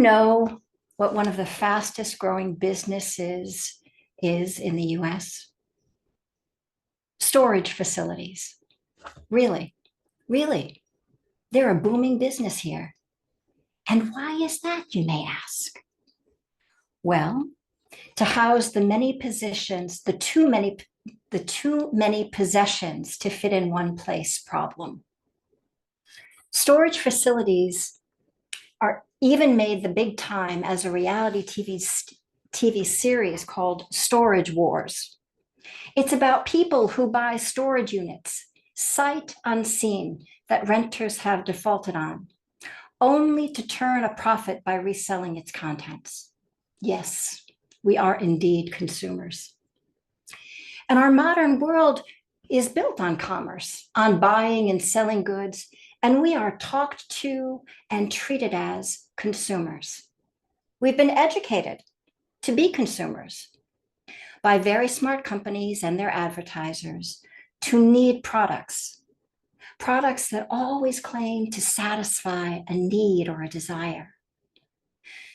know what one of the fastest growing businesses is in the US? Storage facilities. Really, really. They're a booming business here. And why is that, you may ask? Well, to house the many positions, the too many possessions to fit in one place problem. Storage facilities are even made the big time as a reality TV series called Storage Wars. It's about people who buy storage units, sight unseen, that renters have defaulted on, only to turn a profit by reselling its contents. Yes, we are indeed consumers. And our modern world is built on commerce, on buying and selling goods, and we are talked to and treated as consumers. We've been educated to be consumers by very smart companies and their advertisers to need products that always claim to satisfy a need or a desire.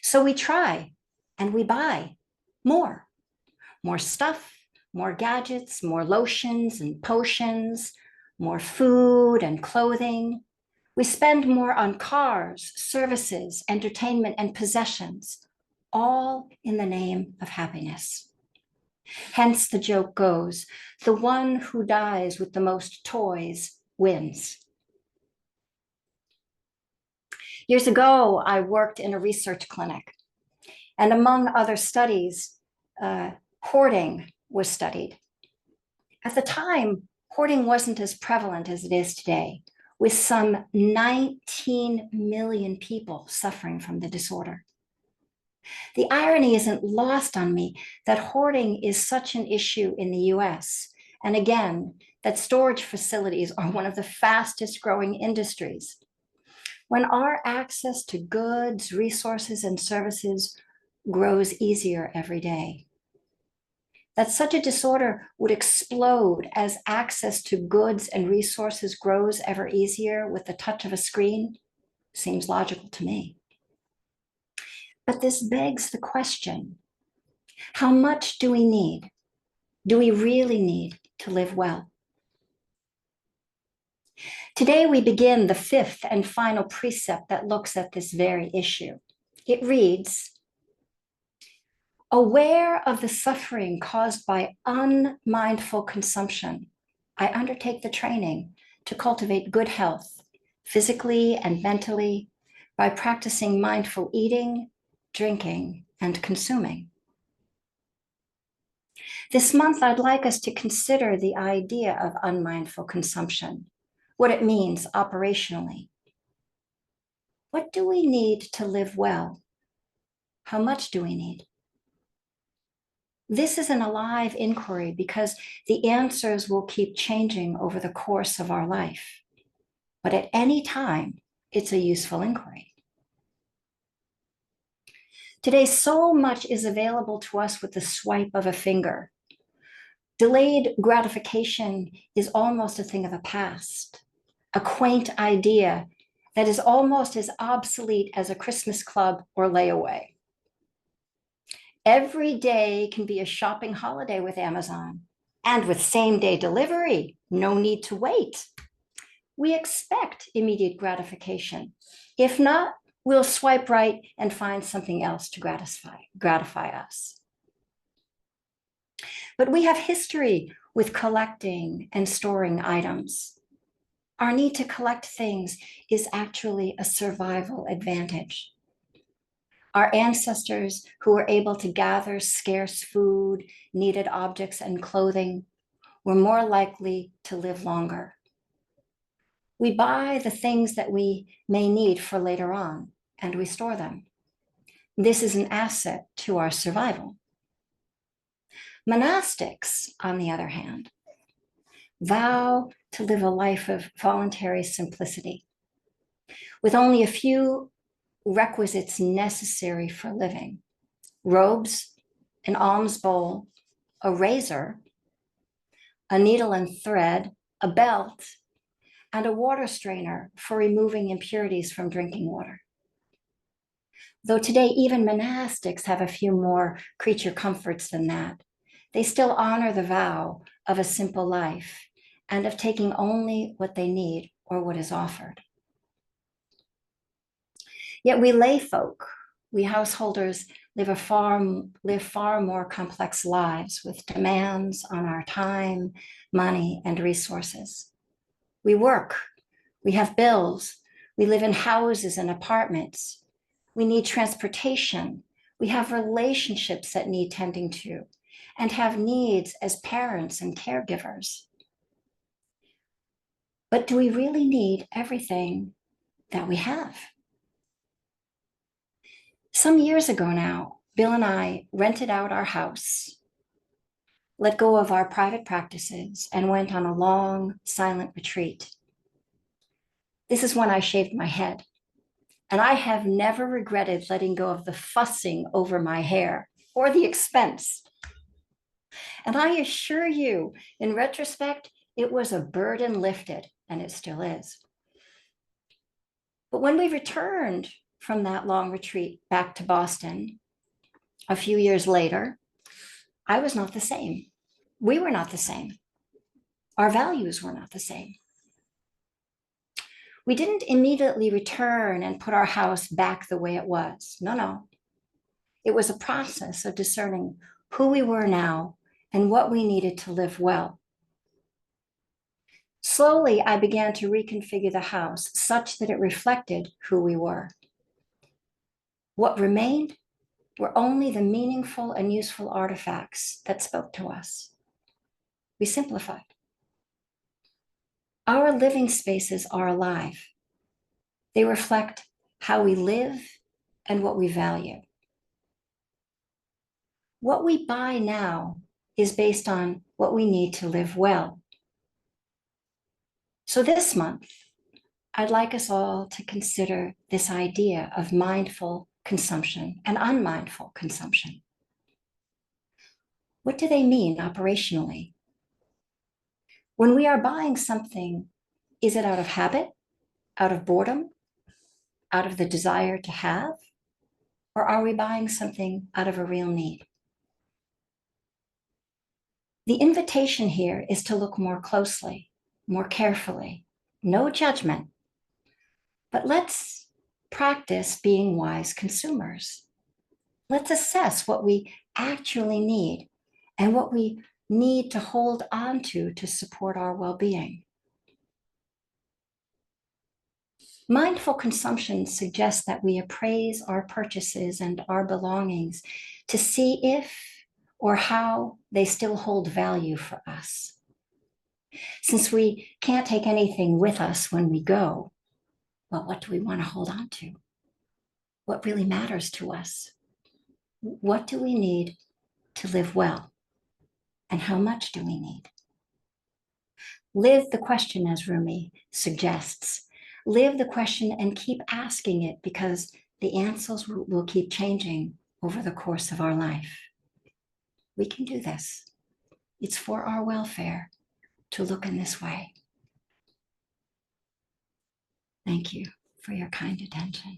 So we try and we buy more stuff, more gadgets, more lotions and potions, more food and clothing. We spend more on cars, services, entertainment, and possessions, all in the name of happiness. Hence the joke goes, the one who dies with the most toys wins. Years ago, I worked in a research clinic, and among other studies, hoarding was studied. At the time, hoarding wasn't as prevalent as it is today, with some 19 million people suffering from the disorder. The irony isn't lost on me that hoarding is such an issue in the US, and again, that storage facilities are one of the fastest growing industries. When our access to goods, resources, and services grows easier every day, that such a disorder would explode as access to goods and resources grows ever easier with the touch of a screen seems logical to me. But this begs the question, how much do we need? Do we really need to live well? Today, we begin the fifth and final precept that looks at this very issue. It reads, aware of the suffering caused by unmindful consumption, I undertake the training to cultivate good health, physically and mentally, by practicing mindful eating, drinking, and consuming. This month, I'd like us to consider the idea of unmindful consumption, what it means operationally. What do we need to live well? How much do we need? This is an alive inquiry because the answers will keep changing over the course of our life. But at any time, it's a useful inquiry. Today, so much is available to us with the swipe of a finger. Delayed gratification is almost a thing of the past, a quaint idea that is almost as obsolete as a Christmas club or layaway. Every day can be a shopping holiday with Amazon, and with same-day delivery, no need to wait. We expect immediate gratification. If not, we'll swipe right and find something else to gratify us. But we have history with collecting and storing items. Our need to collect things is actually a survival advantage. Our ancestors who were able to gather scarce food, needed objects, and clothing were more likely to live longer. We buy the things that we may need for later on, and we store them. This is an asset to our survival. Monastics, on the other hand, vow to live a life of voluntary simplicity, with only a few requisites necessary for living: robes, an alms bowl, a razor, a needle and thread, a belt, and a water strainer for removing impurities from drinking water. Though today, even monastics have a few more creature comforts than that, they still honor the vow of a simple life and of taking only what they need or what is offered. Yet we lay folk, we householders, live far more complex lives with demands on our time, money, and resources. We work, we have bills, we live in houses and apartments. We need transportation. We have relationships that need tending to and have needs as parents and caregivers. But do we really need everything that we have? Some years ago now, Bill and I rented out our house, let go of our private practices, and went on a long, silent retreat. This is when I shaved my head. And I have never regretted letting go of the fussing over my hair or the expense. And I assure you, in retrospect, it was a burden lifted, and it still is. But when we returned from that long retreat back to Boston a few years later, I was not the same. We were not the same. Our values were not the same. We didn't immediately return and put our house back the way it was. No. It was a process of discerning who we were now and what we needed to live well. Slowly, I began to reconfigure the house such that it reflected who we were. What remained were only the meaningful and useful artifacts that spoke to us. We simplified. Our living spaces are alive. They reflect how we live and what we value. What we buy now is based on what we need to live well. So this month, I'd like us all to consider this idea of mindful consumption and unmindful consumption. What do they mean operationally? When we are buying something, is it out of habit, out of boredom, out of the desire to have, or are we buying something out of a real need? The invitation here is to look more closely, more carefully, no judgment, but let's practice being wise consumers. Let's assess what we actually need and what we need to hold on to support our well-being. Mindful consumption suggests that we appraise our purchases and our belongings to see if or how they still hold value for us. Since we can't take anything with us when we go, well, what do we want to hold on to? What really matters to us? What do we need to live well? And how much do we need? Live the question, as Rumi suggests. Live the question and keep asking it, because the answers will keep changing over the course of our life. We can do this. It's for our welfare to look in this way. Thank you for your kind attention.